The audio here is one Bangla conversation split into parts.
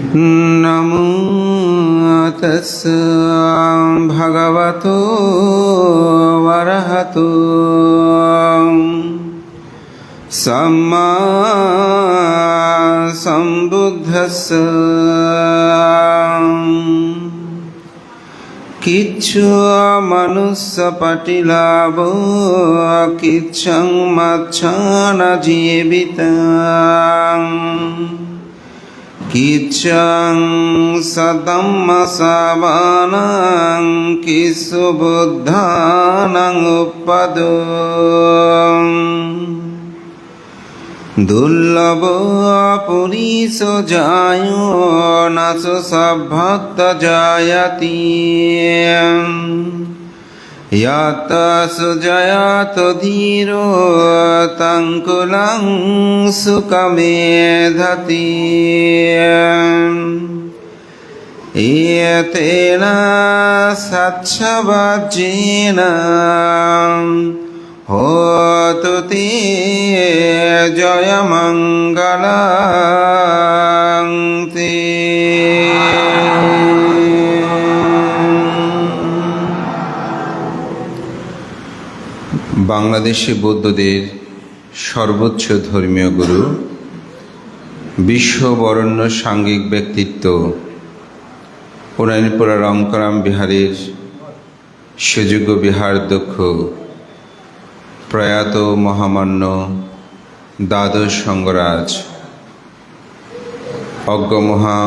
নমো তাস্সা ভগবতো অরহতো সম্মা সম্বুদ্ধস্সা। কিচ্ছু মনুষ্য পটিলাভ কিচ্ছং মচ্ছান জীবিতাং কিচ্ছং সদম্মসাবানাং কিচ্ছু বুদ্ধানাং উপদং দুর্লভ পুরীশ যায় নাচ সভক্ত জায়তি ইয়াত সুজয়াত ধীর তঙ্কুলং সুকমেধতি এতেন সচ্ছবজ্জেন হোতু তে জয়মঙ্গলং তে। বাংলাদেশি বৌদ্ধদের সর্বোচ্চ ধর্মীয় গুরু, বিশ্ববরেণ্য সাঙ্গিক ব্যক্তিত্ব পুরাণীপুরা রঙ্করাম বিহারের সুযোগ্য বিহারাধ্যক্ষ প্রয়াত মহামান্য দ্বাদশ সঙ্গরাজ অজ্ঞমহা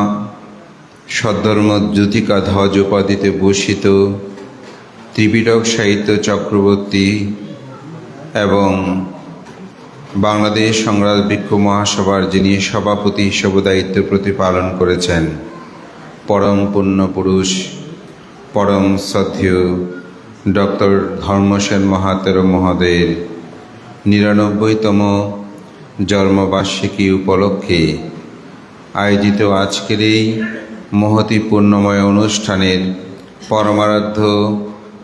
সদ্ধর্ম জ্যোতিকা ধ্বজ উপাধিতে ভূষিত ত্রিপিটক সাহিত্য চক্রবর্তী এবং বাংলাদেশ সংগ্রাম ভিক্ষু মহাসভার যিনি সভাপতি হিসেবে দায়িত্ব প্রতিপালন করেছেন, পরম পুণ্য পুরুষ পরম শ্রদ্ধেয় ডক্টর ধর্মসেন মহাতের মহোদয়ের ৯৯তম জন্মবার্ষিকী উপলক্ষে আয়োজিত আজকের এই মহতি পূর্ণময় অনুষ্ঠানের পরমারাধ্য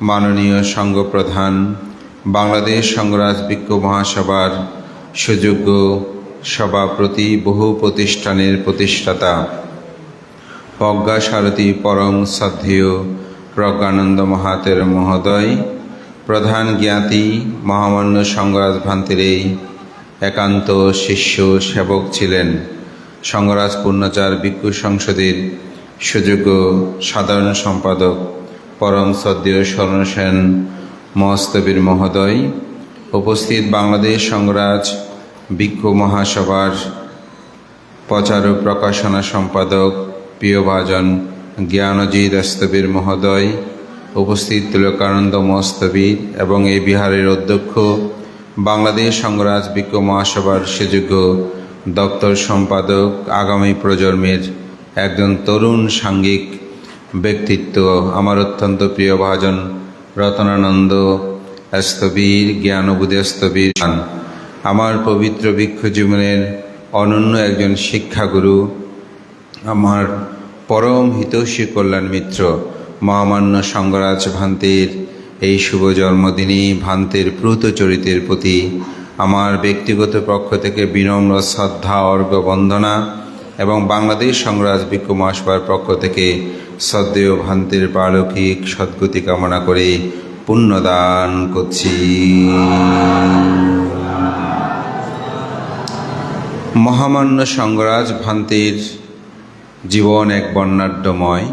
মাননীয় সংঘপ্রধান বাংলাদেশ সংগ্রাম ভিক্ষু মহাসভার সুযোগ্য সভাপতি, বহু প্রতিষ্ঠানের প্রতিষ্ঠাতা প্রজ্ঞাসারথী পরম শ্রদ্ধেয় প্রজ্ঞানন্দ মহাতের মহোদয়, প্রধান জ্ঞাতি মহামান্য সংগ্রাজ ভান্তির এই একান্ত শিষ্য সেবক ছিলেন সংগ্রাজ পূর্ণচার ভিক্ষু সংসদের সুযোগ্য সাধারণ সম্পাদক পরম শ্রদ্ধেয় শরণসেন মহস্তবীর মহোদয়, উপস্থিত বাংলাদেশ সংগ্রাজ ভিক্ষু মহাসভার প্রচার ও প্রকাশনা সম্পাদক প্রিয়ভাজন জ্ঞানজিৎ স্তবীর মহোদয়, উপস্থিত তিলকানন্দ মস্তবীর এবং এই বিহারের অধ্যক্ষ বাংলাদেশ সংগ্রাজ ভিক্ষু মহাসভার সুযোগ্য দপ্তর সম্পাদক, আগামী প্রজন্মের একজন তরুণ সাঙ্গিক ব্যক্তিত্ব আমার অত্যন্ত প্রিয়ভাজন রতনানন্দ স্তবীর, জ্ঞানবোধ স্তবীর, আমার পবিত্র ভিক্ষু জীবনের অনন্য একজন শিক্ষাগুরু, আমার পরম হিতৈষী কল্যাণ মিত্র মহামান্য সংগ্রাজ ভান্তির এই শুভ জন্মদিনে ভান্তির প্রূত চরিত্রের প্রতি আমার ব্যক্তিগত পক্ষ থেকে বিনম্র শ্রদ্ধা অর্ঘ্য বন্দনা এবং বাংলাদেশ সংগ্রাজ ভিক্ষু মহাসভার পক্ষ থেকে শ্রদ্ধেয় ভান্তির পারলৌকিক সদ্গতি কামনা করে পুণ্যদান করছি। মহামান্য সংগ্রাজ ভান্তির জীবন এক বর্ণাঢ্যময়।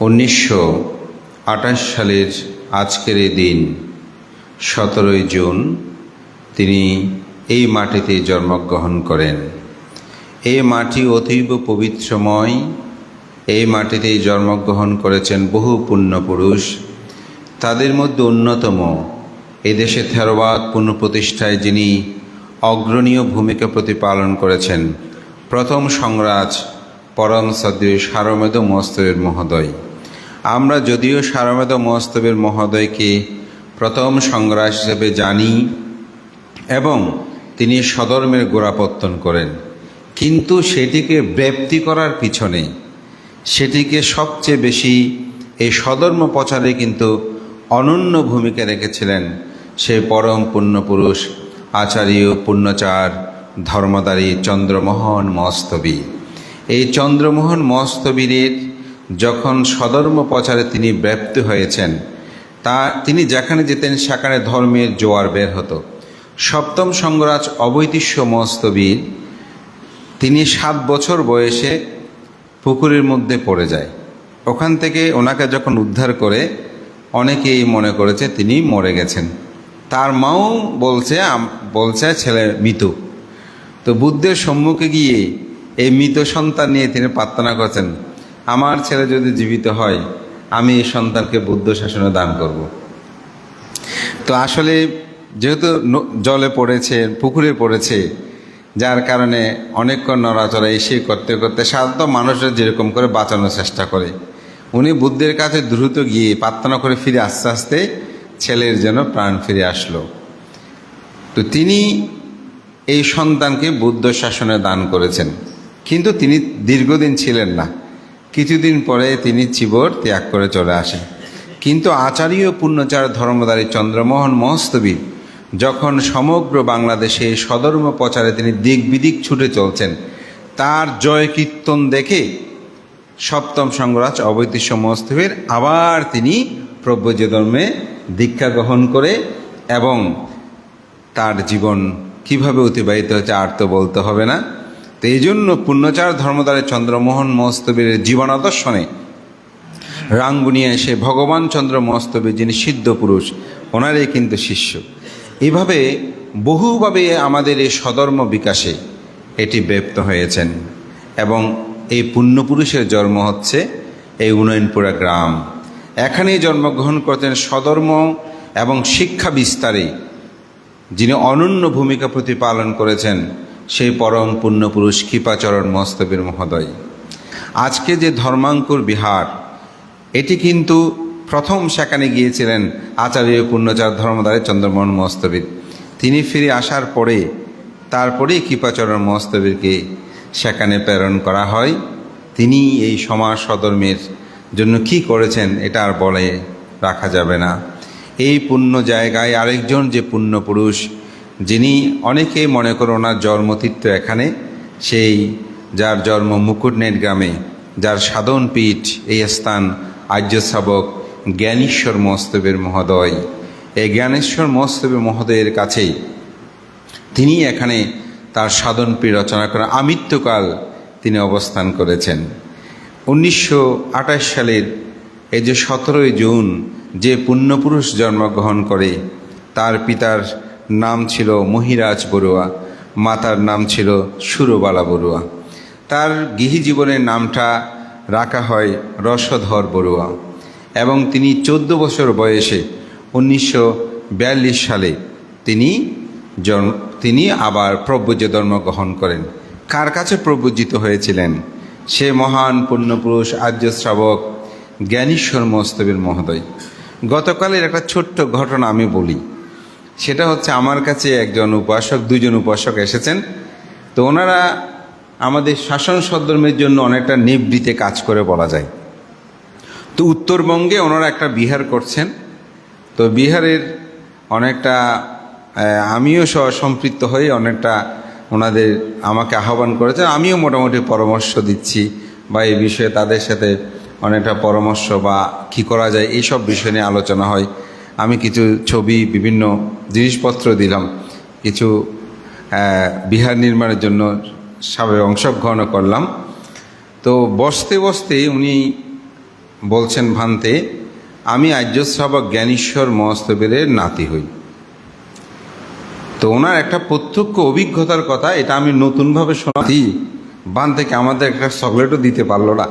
১৯২৮ সালের আজকের এই দিন ১৭ই জুন তিনি এই মাটিতে জন্মগ্রহণ করেন। এই মাটি অতীব পবিত্রময়। এই মাটিতেই জন্মগ্রহণ করেছেন বহু পুণ্যপুরুষ। তাদের মধ্যে অন্যতম এদেশে থেরবাদ পুনঃপ্রতিষ্ঠায় যিনি অগ্রণীয় ভূমিকা প্রতিপালন করেছেন প্রথম সংগ্রাজ পরম শ্রদ্ধেয় সারমেদ মহস্তবীর মহোদয়। আমরা যদিও সারমেদ মহস্তবীর মহোদয়কে প্রথম সংগ্রাজ হিসেবে জানি এবং তিনি স্বধর্মের গোড়াপত্তন করেন, কিন্তু সেটিকে ব্যাপ্তি করার পিছনে, সেটিকে সবচেয়ে বেশি এই স্বধর্ম প্রচারে কিন্তু অনন্য ভূমিকা রেখেছিলেন সেই পরম পুণ্যপুরুষ আচার্য পুণ্যচার ধর্মদারী চন্দ্রমোহন মস্তবী। এই চন্দ্রমোহন মস্তবীরের যখন সধর্ম প্রচারে তিনি ব্যাপ্ত হয়েছেন, তিনি যেখানে যেতেন সেখানে ধর্মের জোয়ার বের হতো। সপ্তম সঙ্গরাজ অবৈতিষ্য মস্তবীর তিনি 7 বছর বয়সে পুকুরের মধ্যে পড়ে যায়। ওখান থেকে ওনাকে যখন উদ্ধার করে অনেকেই মনে করেছে তিনি মরে গেছেন। তার মাও বলছে ছেলে মৃত। তো বুদ্ধের সম্মুখে গিয়ে এই মৃত সন্তান নিয়ে তিনি প্রার্থনা করছেন, আমার ছেলে যদি জীবিত হয় আমি এই সন্তানকে বুদ্ধ শাসনে দান করব। তো আসলে যেহেতু জলে পড়েছে, পুকুরে পড়েছে, যার কারণে অনেকক্ষণ নড়াচড়া এসে করতে করতে সাধারণত মানুষরা যেরকম করে বাঁচানোর চেষ্টা করে, উনি বুদ্ধের কাছে দ্রুত গিয়ে প্রার্থনা করে ফিরে আস্তে আস্তে ছেলের যেন প্রাণ ফিরে আসলো। তো তিনি এই সন্তানকে বুদ্ধ শাসনে দান করেছেন, কিন্তু তিনি দীর্ঘদিন ছিলেন না। কিছুদিন পরে তিনি চিবর ত্যাগ করে চলে আসেন। কিন্তু আচার্য পুণ্যচার ধর্মধারী চন্দ্রমোহন মহস্তবীর যখন সমগ্র বাংলাদেশে সধর্ম প্রচারে তিনি দিক বিদিক ছুটে চলছেন, তার জয় কীর্তন দেখে সপ্তম সঙ্গরাজ অবৈতিষ্য মহস্তবীর আবার তিনি প্রব্রজ ধর্মে দীক্ষা গ্রহণ করে, এবং তার জীবন কিভাবে অতিবাহিত হয়েছে আর তো বলতে হবে না। তো এই জন্য পুণ্যচার ধর্মধারী চন্দ্রমোহন মহস্তবীরের জীবনাদর্শনে রাঙ্গুনিয়া এসে ভগবান চন্দ্র মহস্তবীর যিনি সিদ্ধ পুরুষ, ওনারই কিন্তু শিষ্য। এইভাবে বহুভাবে আমাদের এই সধর্ম বিকাশে এটি ব্যপ্ত হয়েছেন, এবং এই পুণ্যপুরুষের জন্ম হচ্ছে এই উন্নয়নপুরা গ্রাম। এখানেই জন্মগ্রহণ করতেন সধর্ম এবং শিক্ষা বিস্তারে যিনি অনন্য ভূমিকা প্রতিপালন করেছেন, সেই পরম পুণ্যপুরুষ কৃপাচরণ মস্তবীর মহোদয়। আজকে যে ধর্মাঙ্কুর বিহার, এটি কিন্তু প্রথম সেখানে গিয়েছিলেন আচার্য পুণ্যচার ধর্মধারী চন্দ্রমোহন মহস্তবীর। তিনি ফিরে আসার পরে তারপরেই কৃপাচরণ মহস্তবীরকে সেখানে প্রেরণ করা হয়। তিনি এই সমাজ সধর্মের জন্য কি করেছেন এটা আর বলে রাখা যাবে না। এই পুণ্য জায়গায় আরেকজন যে পুণ্যপুরুষ, যিনি অনেকেই মনে করে ওনার জন্মতীর্থ এখানে, সেই যার জন্ম মুকুটনেট গ্রামে, যার সাধন পীঠ এই স্থান, আর্য শ্রাবক জ্ঞানেশ্বর মহস্তবীর মহোদয়। এই জ্ঞানেশ্বর মহস্তবীর মহোদয়ের কাছেই তিনি এখানে তার সাধন পীঠ রচনা করা আমৃত্যুকাল তিনি অবস্থান করেছেন। 1928 সালের এই যে 17 জুন যে পুণ্যপুরুষ জন্মগ্রহণ করে, তার পিতার নাম ছিল মহিরাজ বড়ুয়া, মাতার নাম ছিল সুরবালা বড়ুয়া। তার গৃহী জীবনের নামটা রাখা হয় রসধর বড়ুয়া, এবং তিনি 14 বছর বয়সে 1942 সালে তিনি আবার প্রব্রজ ধর্ম গ্রহণ করেন। কার কাছে প্রব্রজিত হয়েছিলেন? সে মহান পুণ্যপুরুষ আর্য শ্রাবক জ্ঞানেশ্বর মহস্তবীর মহোদয়। গতকালের একটা ছোট্ট ঘটনা আমি বলি। সেটা হচ্ছে, আমার কাছে একজন উপাসক, 2 জন উপাসক এসেছেন। তো ওনারা আমাদের শাসন সদ্ধর্মের জন্য অনেকটা নিবৃত্তে কাজ করে বলা যায়। তো উত্তরবঙ্গে ওনারা একটা বিহার করছেন। তো বিহারের অনেকটা আমিও সম্পৃক্ত হয়ে অনেকটা ওনাদের আমাকে আহ্বান করেছেন। আমিও মোটামুটি পরামর্শ দিচ্ছি, বা এই বিষয়ে তাদের সাথে অনেকটা পরামর্শ বা কী করা যায় এইসব বিষয় নিয়ে আলোচনা হয়। আমি কিছু ছবি, বিভিন্ন জিনিসপত্র দিলাম, কিছু বিহার নির্মাণের জন্য সবাই অংশগ্রহণ করলাম। তো বসতে বসতে উনি বলছেন, ভান্তে, আমি আর্য শ্রাবক জ্ঞানেশ্বর মহস্তবীরের নাতি হই। তো ওনার একটা প্রত্যক্ষ অভিজ্ঞতার কথা, এটা আমি নতুনভাবে শোনাচ্ছি। বান থেকে আমাদের একটা চকলেটও দিতে পারলো না,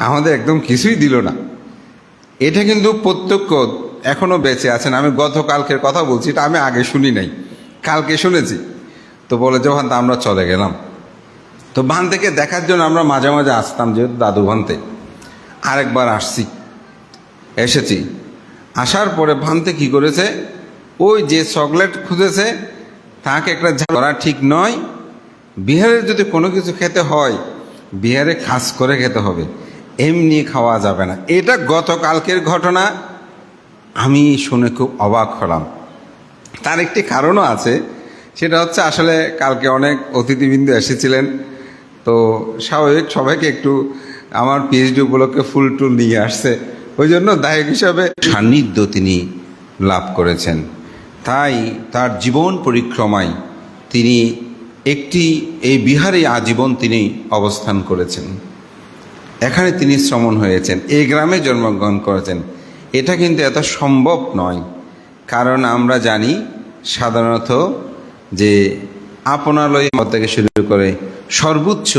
আমাদের একদম কিছুই দিল না। এটা কিন্তু প্রত্যক্ষ, এখনও বেঁচে আছেন। আমি গতকালকের কথা বলছি, এটা আমি আগে শুনি নাই, কালকে শুনেছি। তো বলে যে ভান্তে আমরা চলে গেলাম। তো ভান থেকে দেখার জন্য আমরা মাঝে মাঝে আসতাম, যেহেতু দাদু ভান্তে। আরেকবার এসেছি। আসার পরে ভান্তে কি করেছে, ওই যে চকলেট খুঁজেছে তাকে একটা ধরা ঠিক নয়। বিহারে যদি কোনো কিছু খেতে হয়, বিহারে খাস করে খেতে হবে, এমনি খাওয়া যাবে না। এটা গতকালকের ঘটনা, আমি শুনে খুব অবাক হলাম। তার একটি কারণও আছে, সেটা হচ্ছে আসলে কালকে অনেক অতিথিবৃন্দ এসেছিলেন। তো স্বাভাবিক সবাইকে একটু আমার পিএইচডি উপলক্ষে ফুল টুল নিয়ে আসছে, ওই জন্য দায়ক হিসাবে সান্নিধ্য তিনি লাভ করেছেন। তাই তার জীবন পরিক্রমায় তিনি এই বিহারে আজীবন তিনি অবস্থান করেছেন। এখানে তিনি শ্রমণ হয়েছেন, এই গ্রামে জন্মগ্রহণ করেছেন। এটা কিন্তু এত সম্ভব নয়, কারণ আমরা জানি সাধারণত যে আপনালয় থেকে শুরু করে সর্বোচ্চ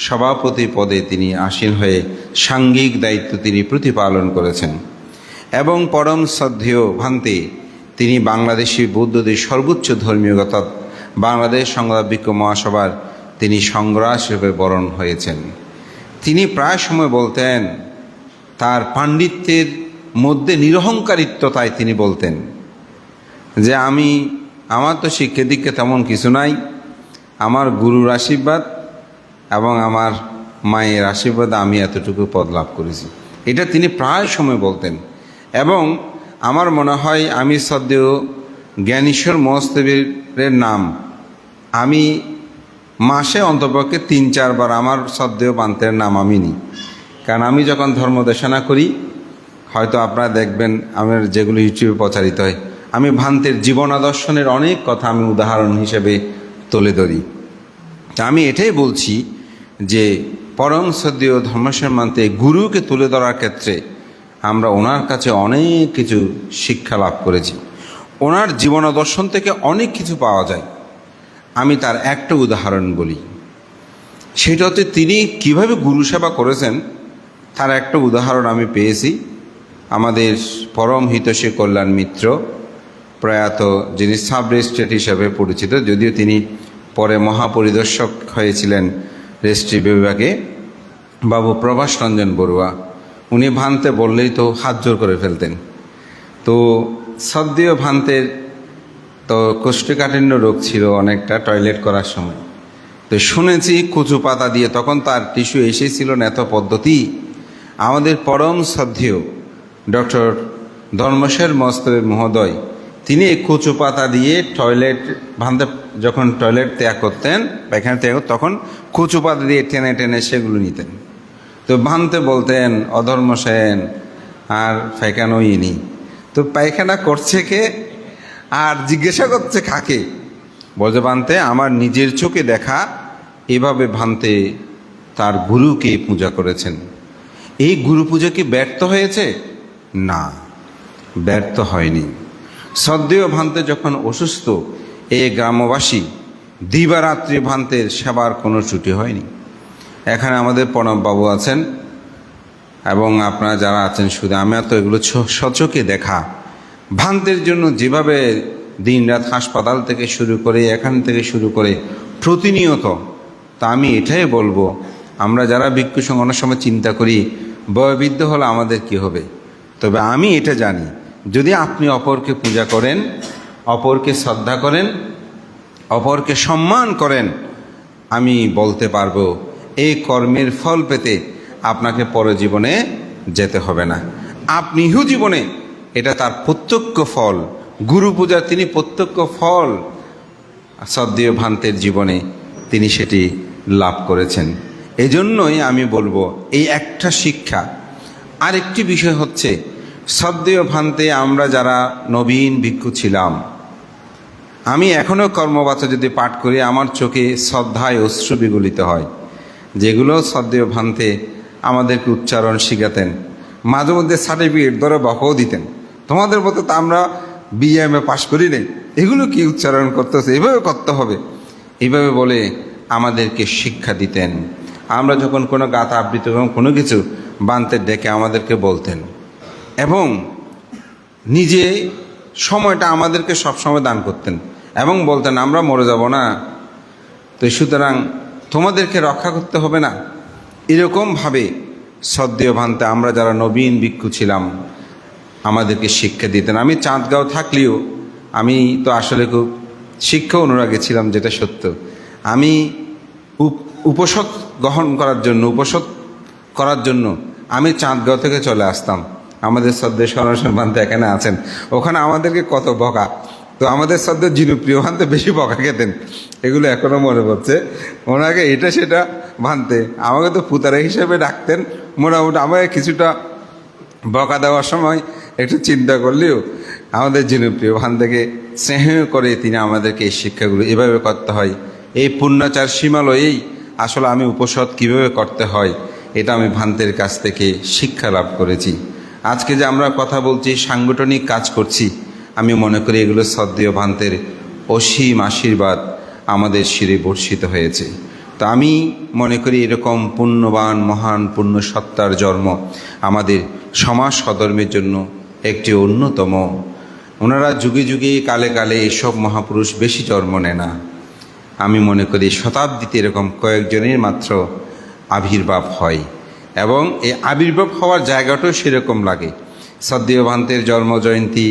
সভাপতি পদে তিনি আসীন হয়ে সাংঘিক দায়িত্ব তিনি প্রতিপালন করেছেন। এবং পরম শ্রদ্ধেয় ভান্তে তিনি বাংলাদেশি বৌদ্ধদের সর্বোচ্চ ধর্মীয় অর্থাৎ বাংলাদেশ সংগ্রাম ভিক্ষু মহাসভার তিনি সংগ্রাহক হিসেবে বরণ হয়েছেন। তিনি প্রায় সময় বলতেন, তার পাণ্ডিত্যের মধ্যে নিরহংকারিত্বতায় তিনি বলতেন যে আমার তো শিক্ষা দীক্ষা তেমন কিছু নাই, আমার গুরুর আশীর্বাদ এবং আমার মায়ের আশীর্বাদ আমি এতটুকু পদ লাভ করেছি। এটা তিনি প্রায় সময় বলতেন। এবং আমার মনে হয় আমি শ্রদ্ধেয় জ্ঞানেশ্বর মহস্তবীরের নাম আমি মাসে অন্তপক্ষে 3-4 বার আমার শ্রদ্ধেয় ভান্তের নাম আমি নিই। কারণ আমি যখন ধর্ম দেশনা করি, হয়তো আপনারা দেখবেন আমার যেগুলো ইউটিউবে প্রচারিত হয়, আমি ভান্তের জীবন আদর্শনের অনেক কথা আমি উদাহরণ হিসেবে তুলে ধরি। তা আমি এটাই বলছি যে পরম শ্রদ্ধেয় ধর্মেশ্বর ভান্তে গুরুকে তুলে ধরার ক্ষেত্রে আমরা ওনার কাছে অনেক কিছু শিক্ষা লাভ করেছি। ওনার জীবন দর্শন থেকে অনেক কিছু পাওয়া যায়। আমি তার একটা উদাহরণ বলি, সেটা হচ্ছে তিনি কিভাবে গুরু সেবা করেছেন তার একটা উদাহরণ আমি পেয়েছি। আমাদের পরম হিতৈষী কল্যাণ মিত্র প্রয়াত, যিনি সাব রেজিস্ট্রেট হিসাবে পরিচিত, যদিও তিনি পরে মহাপরিদর্শক হয়েছিলেন রেজিস্ট্রি বিভাগে, বাবু প্রভাস রঞ্জন বড়ুয়া। উনি ভান্তে বললেই তো হাত জোর করে ফেলতেন। তো শ্রদ্ধেয় ভান্তের তো কোষ্ঠকাঠিন্য রোগ ছিল অনেকটা টয়লেট করার সময়। তো শুনেছি কচু পাতা দিয়ে, তখন তার টিস্যু এসেছিল না এত পদ্ধতি। আমাদের পরম শ্রদ্ধেয় ডক্টর ধর্মেশ্বর মহস্তবীর মহোদয় তিনি কচু পাতা দিয়ে টয়লেট ভান্তে যখন টয়লেট ত্যাগ করতেন, পায়খানা ত্যাগ, তখন কচু পাতা দিয়ে টেনে টেনে সেগুলো নিতেন। তো ভান্তে বলতেন, অধর্ম সেন আর পায়খানাই নি। তো পায়খানা করছে কে আর জিজ্ঞাসা করছে কাকে? বলছে ভান্তে আমার নিজের চোখে দেখা। এভাবে ভান্তে তার গুরুকে পূজা করেছেন। এই গুরু পূজা কি ব্যর্থ হয়েছে? না, ব্যর্থ হয়নি। শ্রদ্ধেয় ভান্তে যখন অসুস্থ, এই গ্রামবাসী দিবারাত্রি ভান্তের সেবার কোনো ত্রুটি হয়নি। এখানে আমাদের প্রণববাবু আছেন এবং আপনারা যারা আছেন, শুধু আমি তো এগুলো সচোখে দেখা। ভান্তের জন্য যেভাবে দিনরাত হাসপাতাল থেকে শুরু করে, এখান থেকে শুরু করে প্রতিনিয়ত, তা আমি এটাই বলবো, আমরা যারা ভিক্ষু সংঘ অনেক সময় চিন্তা করি বয়োবৃদ্ধ হলে আমাদের কি হবে। তবে আমি এটা জানি, যদি আপনি অপরকে পূজা করেন, অপরকে শ্রদ্ধা করেন, অপরকে সম্মান করেন, আমি বলতে পারবো এই কর্মের ফল পেতে আপনাকে পরজীবনে যেতে হবে না। আপনি ইহু জীবনে এটা তার প্রত্যক্ষ ফল। গুরু পূজার তিনি প্রত্যক্ষ ফল শ্রদ্ধেয় ভান্তের জীবনে তিনি সেটি লাভ করেছেন। এজন্যই আমি বলবো এই একটা শিক্ষা। আরেকটি বিষয় হচ্ছে, শ্রদ্ধেয় ভান্তে আমরা যারা নবীন ভিক্ষু ছিলাম, আমি এখনও কর্মবাচা যদি পাঠ করি আমার চোখে শ্রদ্ধায় অশ্রু বিগলিত হয়, যেগুলো শ্রদ্ধেয় ভান্তে আমাদেরকে উচ্চারণ শিখাতেন। মাঝে মধ্যে সার্টিফিকেট ধরে বকাও দিতেন, তোমাদের মতো তো আমরা বিএমএ পাশ করি নেই, এগুলো কি উচ্চারণ করতেছে, এভাবে করতে হবে, এইভাবে বলে আমাদেরকে শিক্ষা দিতেন। আমরা যখন কোনো গাথা আবৃত্তি এবং কোনো কিছু বানতে ডেকে আমাদেরকে বলতেন, এবং নিজে সময়টা আমাদেরকে সবসময় দান করতেন এবং বলতেন আমরা মরে যাব না, তো সুতরাং তোমাদেরকে রক্ষা করতে হবে না। এরকমভাবে শ্রদ্ধেয় ভান্তে আমরা যারা নবীন ভিক্ষু ছিলাম আমাদেরকে শিক্ষা দিতেন। আমি চাঁদগাঁও থাকলেও আমি তো আসলে খুব শিক্ষা অনুরাগী ছিলাম, যেটা সত্য। আমি উপসদ গ্রহণ করার জন্য আমি চাঁদগাঁও থেকে চলে আসতাম। আমাদের শ্রদ্ধেয় সনাতন ভান্তে এখানে আছেন, ওখানে আমাদেরকে কত বকা। তো আমাদের শ্রদ্ধেয় জিনুপ্রিয় ভান্তে বেশি বকা খেতেন, এগুলো এখনও মনে পড়ছে। ওনাকে এটা সেটা ভান্তে, আমাকে তো পুতারা হিসেবে ডাকতেন। মোটামুটি আমাকে কিছুটা বকা দেওয়ার সময় একটু চিন্তা করলেও আমাদের জনপ্রিয় ভান্তেকে স্নেহ করে তিনি আমাদেরকে এই শিক্ষাগুলো এভাবে করতে হয়, এই পুণ্যাচার সীমালয়েই আসলে আমি উপসদ কিভাবে করতে হয় এটা আমি ভান্তের কাছ থেকে শিক্ষা লাভ করেছি। আজকে যে আমরা কথা বলছি, সাংগঠনিক কাজ করছি, আমি মনে করি এগুলো শ্রদ্ধেয় ভান্তের অসীম আশীর্বাদ আমাদের শিরে বর্ষিত হয়েছে। তো আমি মনে করি এরকম পুণ্যবান মহান পুণ্য সত্তার জন্ম আমাদের সমাজ সধর্মের জন্য একটি অন্যতম। ওনারা যুগে যুগে কালে কালে এসব মহাপুরুষ বেশি জন্ম নেয় না। আমি মনে করি শতাব্দীতে এরকম কয়েকজনের মাত্র আবির্ভাব হয়, এবং এই আবির্ভাব হওয়ার জায়গাটাও সেরকম লাগে। শ্রদ্ধেয় ভান্তের জন্মজয়ন্তী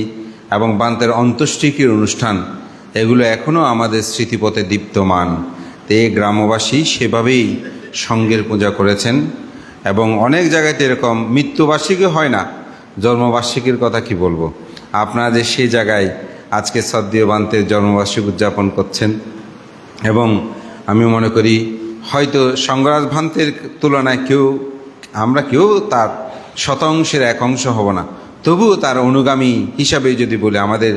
এবং ভান্তের অন্ত্যেষ্টিক্রিয়ার অনুষ্ঠান এগুলো এখনও আমাদের স্মৃতিপথে দীপ্তমান। তো এই গ্রামবাসী সেভাবেই সঙ্গের পূজা করেছেন, এবং অনেক জায়গাতে এরকম মৃত্যুবার্ষিকী হয় না, জন্মবার্ষিকীর কথা কি বলবো। আপনারা যে সেই জায়গায় আজকে শ্রদ্ধেয় ভান্তের জন্মবার্ষিকী উদযাপন করছেন, এবং আমি মনে করি হয়তো সঙ্গরাজ ভান্তের তুলনায় আমরা কেউ তার শতাংশের এক অংশ হব না, তবুও তার অনুগামী হিসাবে যদি বলি, আমাদের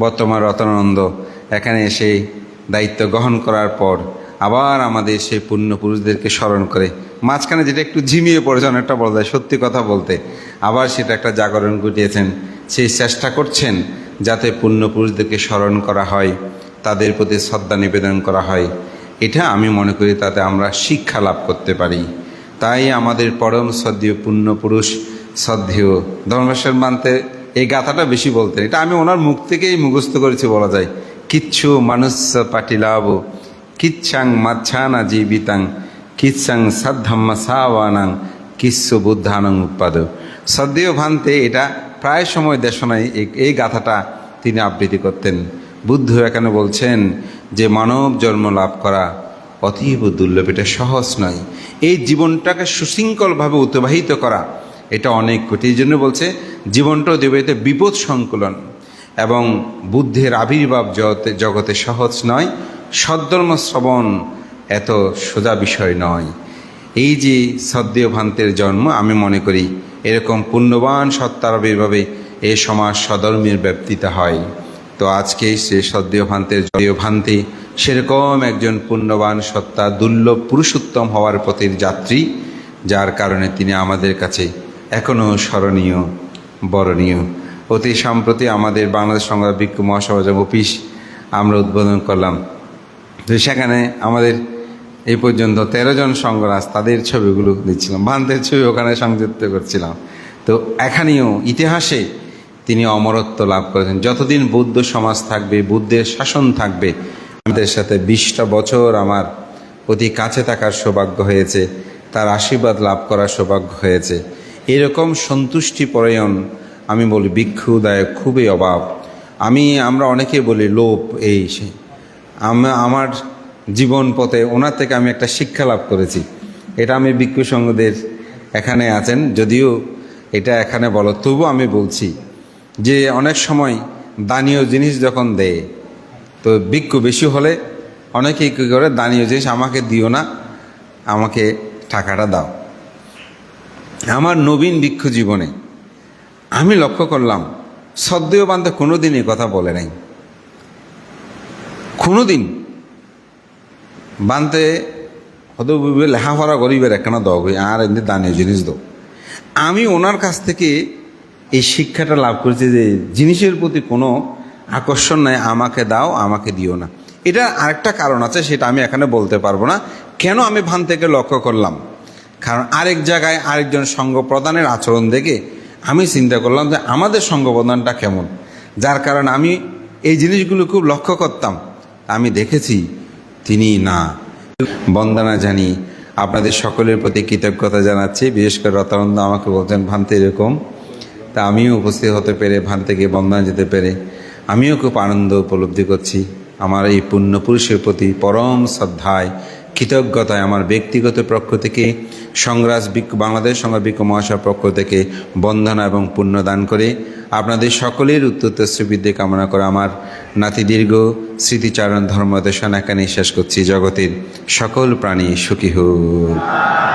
বর্তমান রতনানন্দ এখানে এসে দায়িত্ব গ্রহণ করার পর আবার আমাদের সেই পুণ্যপুরুষদেরকে স্মরণ করে, মাঝখানে যেটা একটু ঝিমিয়ে পড়েছে অনেকটা বলা যায়, সত্যি কথা বলতে আবার সেটা একটা জাগরণ ঘটিয়েছেন। সেই চেষ্টা করছেন যাতে পুণ্যপুরুষদেরকে স্মরণ করা হয়, তাদের প্রতি শ্রদ্ধা নিবেদন করা হয়। এটা আমি মনে করি তাতে আমরা শিক্ষা লাভ করতে পারি। তাই আমাদের পরম শ্রদ্ধেয় পুণ্যপুরুষ শ্রদ্ধেয় ধর্মেশ্বর ভান্তে এই গাথাটা বেশি বলতেন। এটা আমি ওনার মুখ থেকেই মুখস্থ করেছি বলা যায়। কিচ্ছু মানুষ পাটিলাভ কিচ্ছাং মাচ্ছানা জীবিতাং কিচ্ছাং সাধ্যাম্মা সাওয়ানাং কিচ্ছু বুদ্ধানং উৎপাদ। শ্রদ্ধেয় ভান্তে এটা প্রায় সময় দেশনায় এই গাথাটা তিনি আবৃত্তি করতেন। বুদ্ধ এখানে বলছেন যে মানব জন্ম লাভ করা অতীব দুর্লভ, এটা সহজ নয়। এই জীবনটাকে সুশৃঙ্খলভাবে অতিবাহিত করা এটা অনেক কঠিন। এই জন্য বলছে জীবনটাও দেবে এতে বিপদ সংকুলন, এবং বুদ্ধের আবির্ভাব জগতে সহজ নয়, সদ্ধর্ম শ্রবণ এত সোজা বিষয় নয়। এই যে শ্রদ্ধেয় ভান্তের জন্ম, আমি মনে করি এরকম পুণ্যবান সত্তার আবির্ভাবে এ সমাজ সধর্মের ব্যাপ্তিতা হয়। তো আজকে সে শ্রদ্ধেয় ভান্তের ভান্তে সেরকম একজন পুণ্যবান সত্তা, দুর্লভ পুরুষোত্তম হওয়ার পথের যাত্রী, যার কারণে তিনি আমাদের কাছে এখনও স্মরণীয়, বরণীয়। অতি সম্প্রতি আমাদের বাংলাদেশ সংগ্রাম ভিক্ষু মহাসমাজ অফিস আমরা উদ্বোধন করলাম। তো সেখানে আমাদের এই পর্যন্ত 13 জন সংঘরাজ, তাদের ছবিগুলো দিচ্ছিলাম, ভান্তের ছবি ওখানে সংযুক্ত করছিলাম। তো এখানেও ইতিহাসে তিনি অমরত্ব লাভ করেছেন। যতদিন বৌদ্ধ সমাজ থাকবে, বুদ্ধের শাসন থাকবে, আমাদের সাথে 20টা বছর আমার অতি কাছে থাকার সৌভাগ্য হয়েছে, তার আশীর্বাদ লাভ করার সৌভাগ্য হয়েছে। এরকম সন্তুষ্টি পরায়ণ আমি বলি ভিক্ষুদায়ক খুবই অভাব। আমরা অনেকেই বলি লোভ, এই সে। আমার জীবন পথে ওনার থেকে আমি একটা শিক্ষা লাভ করেছি। এটা আমি ভিক্ষু সংঘদের এখানে আছেন, যদিও এটা এখানে বলো, তবু আমি বলছি যে অনেক সময় দানীয় জিনিস যখন দেয়, তো ভিক্ষু বেশি হলে অনেকেই কী করে, দানীয় জিনিস আমাকে দিও না, আমাকে টাকাটা দাও। আমার নবীন ভিক্ষু জীবনে আমি লক্ষ্য করলাম শ্রদ্ধেয় ভান্তে কোনো দিন এই কথা বলে নাই। কোনো দিন ভান্তে হয়তো লেখাপড়া গরিবের একখানা দগ হই, আর এমনি দানীয় জিনিস দাও। আমি ওনার কাছ থেকে এই শিক্ষাটা লাভ করেছি যে জিনিসের প্রতি কোনো আকর্ষণ নাই, আমাকে দাও, আমাকে দিও না। এটা আরেকটা কারণ আছে, সেটা আমি এখানে বলতে পারবো না। কেন আমি ভান্তেকে লক্ষ্য করলাম, কারণ আরেক জায়গায় আরেকজন সঙ্গ প্রদানের আচরণ দেখে আমি চিন্তা করলাম যে আমাদের সঙ্গ প্রদানটা কেমন, যার কারণে আমি এই জিনিসগুলো খুব লক্ষ্য করতাম। আমি দেখেছি তিনি না। বন্দনা জানি, আপনাদের সকলের প্রতি কৃতজ্ঞতা জানাচ্ছি। বিশেষ করে রতনানন্দ আমাকে বলছেন ভান্তে এরকম, তা আমিও উপস্থিত হতে পেরে, ভান্তেকে বন্দনা যেতে পেরে আমিও খুব আনন্দ উপলব্ধি করছি। আমার এই পুণ্যপুরুষের প্রতি পরম শ্রদ্ধায় কৃতজ্ঞতায় আমার ব্যক্তিগত পক্ষ থেকে বাংলাদেশ সংগ্রাস বিক্ষোভ মহাসভার পক্ষ থেকে বন্দনা এবং পুণ্য দান করে আপনাদের সকলের উত্তরোত্তর কামনা করে আমার নাতিদীর্ঘ স্মৃতিচারণ ধর্মদেশনা এখানে শেষ করছি। জগতের সকল প্রাণী সুখী হোক।